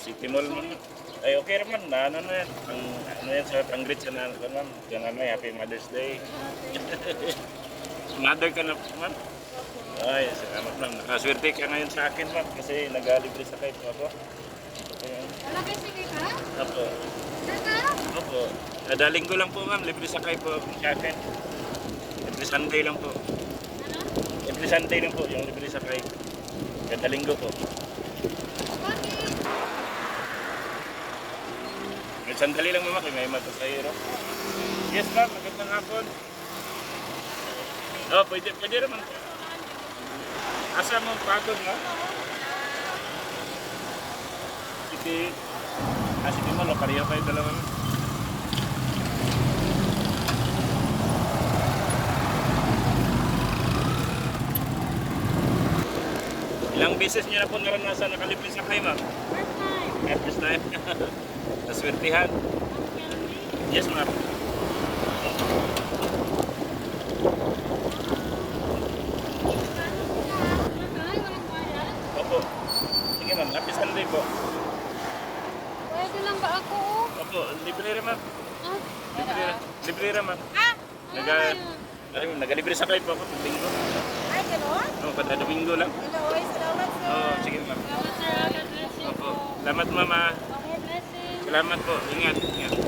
City Mall man. Ay, okay naman na ano na yan. Ano yan sa pang-greet sa nan ko man. Yan ano, Happy Mother's Day. Mother ka na man. Ay, salamat ma'am. Nakaswerte ka ngayon sa akin ma'am kasi nag-libre sa kayo po ako. Ayan. Wala kayo sige ka? Opo. Saka? Opo. Kada linggo lang po ma'am, libre sa kayo po sa akin. Every Sunday lang po. Ano? Every Sunday lang po yung libre sa kayo. Kada linggo po. Bakit? May sandali lang mama, kaya may matasayro. Yes ma'am, magandang hapon. Oh, pwede naman. Asa mo pagod na? Sige. Sige mo, lokariya kayo dalawa. Ilang beses nyo na po naranasan nakalibre sa kayo ma'am? First time. First time. Naswertihan. Yes ma'am. Walang bayad? Opo. Sige ma'am, happy Sunday po. Pwede lang ba ako? Opo, libre rin ma'am. Ah? Libre rin ma'am. Ah! Nagalibre sa kayo po ako pag linggo. Ay, gano'n? Oo, kada Domingo lang. Hello, salamat sir. Oo, sige ma'am. Salamat sir. God bless you Opo. po. Salamat mama. More blessings. Salamat po. Ingat. Ingat.